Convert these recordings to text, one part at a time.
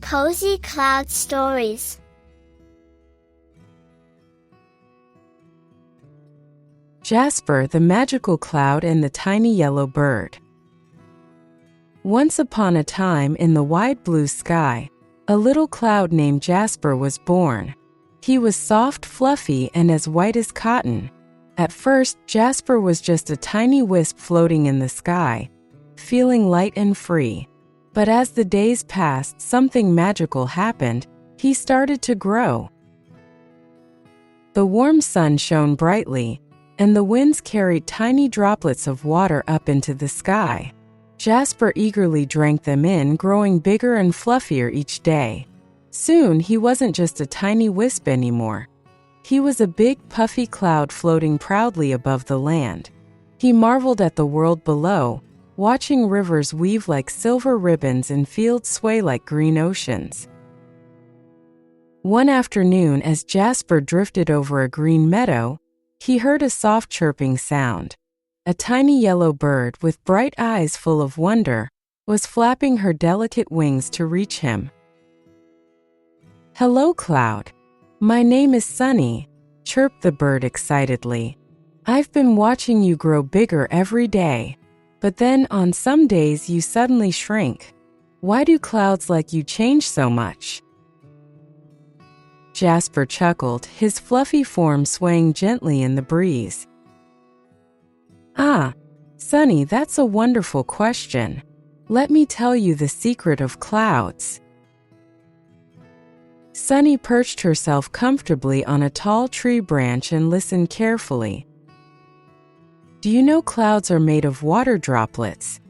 Cozy Cloud Stories. Jasper the Magical Cloud and the Tiny Yellow Bird. Once upon a time in the wide blue sky, a little cloud named Jasper was born. He was soft, fluffy, and as white as cotton. At first, Jasper was just a tiny wisp floating in the sky, feeling light and free. But as the days passed, something magical happened. He started to grow. The warm sun shone brightly, and the winds carried tiny droplets of water up into the sky. Jasper eagerly drank them in, growing bigger and fluffier each day. Soon, he wasn't just a tiny wisp anymore. He was a big, puffy cloud floating proudly above the land. He marveled at the world below, watching rivers weave like silver ribbons and fields sway like green oceans. One afternoon, as Jasper drifted over a green meadow, he heard a soft chirping sound. A tiny yellow bird with bright eyes full of wonder was flapping her delicate wings to reach him. "Hello, Cloud. My name is Sunny," chirped the bird excitedly. "I've been watching you grow bigger every day. But then, on some days, you suddenly shrink. Why do clouds like you change so much?" Jasper chuckled, his fluffy form swaying gently in the breeze. "Ah, Sunny, that's a wonderful question. Let me tell you the secret of clouds." Sunny perched herself comfortably on a tall tree branch and listened carefully. "Do you know clouds are made of water droplets?"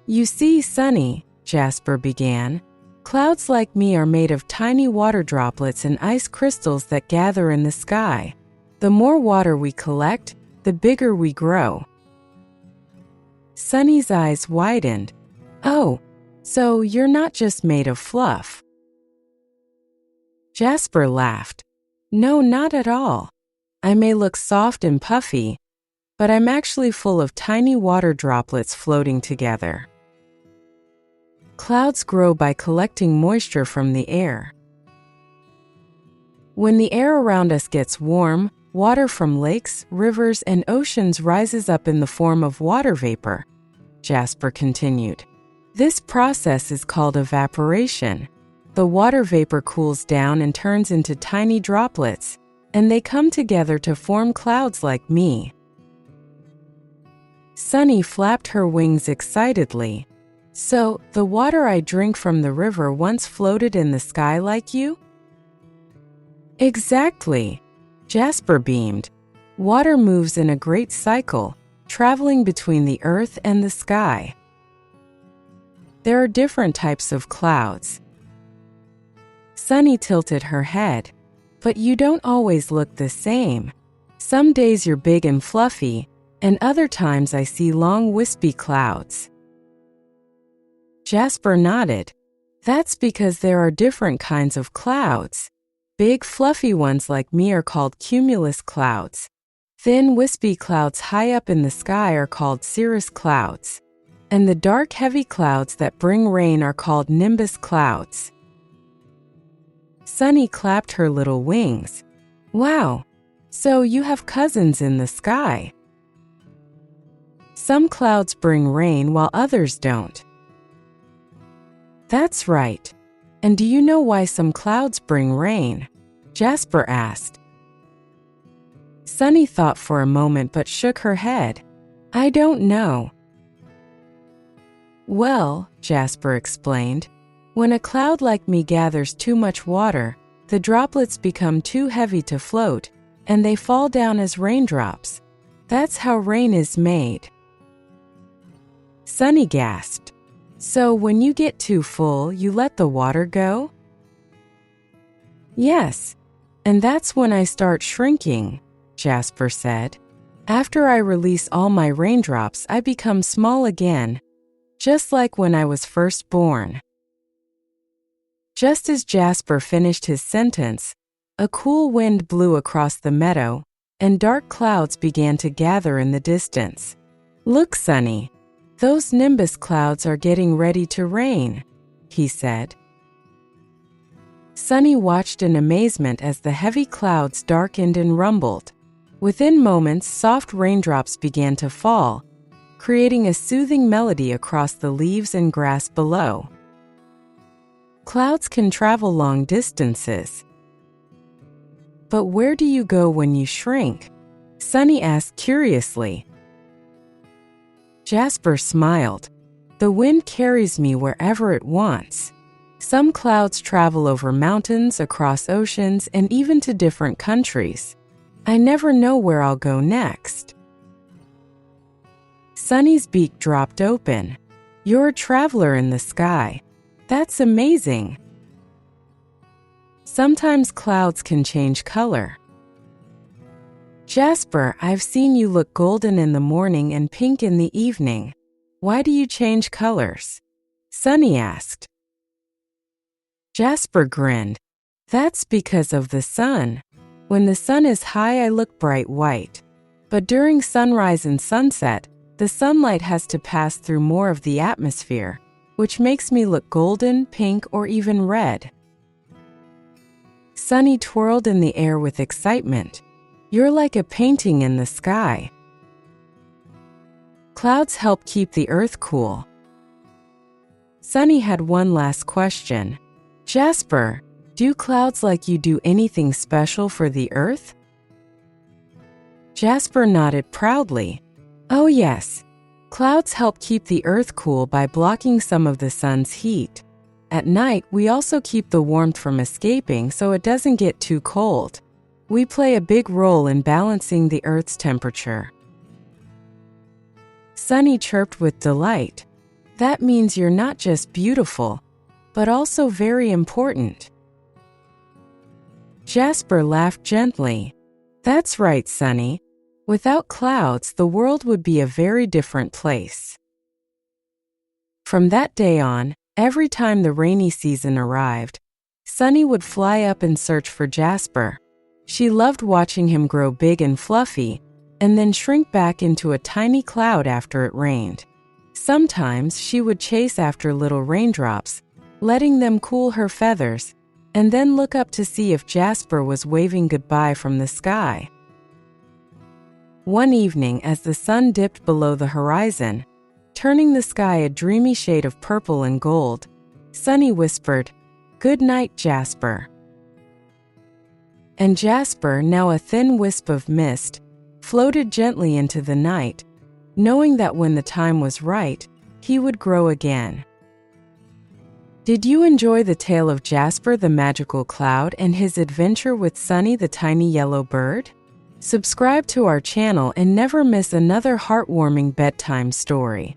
"You see, Sunny," Jasper began, "clouds like me are made of tiny water droplets and ice crystals that gather in the sky. The more water we collect, the bigger we grow." Sunny's eyes widened. "Oh, so you're not just made of fluff?" Jasper laughed. "No, not at all. I may look soft and puffy, but I'm actually full of tiny water droplets floating together." Clouds grow by collecting moisture from the air. When the air around us gets warm, water from lakes, rivers, and oceans rises up in the form of water vapor, Jasper continued. This process is called evaporation. The water vapor cools down and turns into tiny droplets, and they come together to form clouds like me. Sunny flapped her wings excitedly. "So, the water I drink from the river once floated in the sky like you?" "Exactly," Jasper beamed. "Water moves in a great cycle, traveling between the earth and the sky. There are different types of clouds." Sunny tilted her head. "But you don't always look the same. Some days you're big and fluffy, and other times I see long, wispy clouds." Jasper nodded. "That's because there are different kinds of clouds. Big, fluffy ones like me are called cumulus clouds. Thin, wispy clouds high up in the sky are called cirrus clouds. And the dark, heavy clouds that bring rain are called nimbus clouds." Sunny clapped her little wings. "Wow, so you have cousins in the sky." "Some clouds bring rain while others don't." "That's right. And do you know why some clouds bring rain?" Jasper asked. Sunny thought for a moment but shook her head. "I don't know." "Well," Jasper explained, "when a cloud like me gathers too much water, the droplets become too heavy to float, and they fall down as raindrops. That's how rain is made." Sunny gasped. "So when you get too full, you let the water go?" "Yes, and that's when I start shrinking," Jasper said. "After I release all my raindrops, I become small again, just like when I was first born." Just as Jasper finished his sentence, a cool wind blew across the meadow, and dark clouds began to gather in the distance. "Look, Sunny, those nimbus clouds are getting ready to rain," he said. Sunny watched in amazement as the heavy clouds darkened and rumbled. Within moments, soft raindrops began to fall, creating a soothing melody across the leaves and grass below. Clouds can travel long distances. But where do you go when you shrink? Sunny asked curiously. Jasper smiled. The wind carries me wherever it wants. Some clouds travel over mountains, across oceans, and even to different countries. I never know where I'll go next. Sunny's beak dropped open. You're a traveler in the sky. That's amazing. Sometimes clouds can change color. Jasper, I've seen you look golden in the morning and pink in the evening. Why do you change colors? Sunny asked. Jasper grinned. That's because of the sun. When the sun is high, I look bright white. But during sunrise and sunset, the sunlight has to pass through more of the atmosphere, which makes me look golden, pink, or even red. Sunny twirled in the air with excitement. You're like a painting in the sky. Clouds help keep the earth cool. Sunny had one last question. Jasper, do clouds like you do anything special for the earth? Jasper nodded proudly. Oh yes, clouds help keep the earth cool by blocking some of the sun's heat. At night, we also keep the warmth from escaping so it doesn't get too cold. We play a big role in balancing the earth's temperature. Sunny chirped with delight. That means you're not just beautiful, but also very important. Jasper laughed gently. That's right, Sunny. Without clouds, the world would be a very different place. From that day on, every time the rainy season arrived, Sunny would fly up and search for Jasper. She loved watching him grow big and fluffy, and then shrink back into a tiny cloud after it rained. Sometimes she would chase after little raindrops, letting them cool her feathers, and then look up to see if Jasper was waving goodbye from the sky. One evening, as the sun dipped below the horizon, turning the sky a dreamy shade of purple and gold, Sunny whispered, "Good night, Jasper." And Jasper, now a thin wisp of mist, floated gently into the night, knowing that when the time was right, he would grow again. Did you enjoy the tale of Jasper the Magical Cloud and his adventure with Sunny the tiny yellow bird? Subscribe to our channel and never miss another heartwarming bedtime story.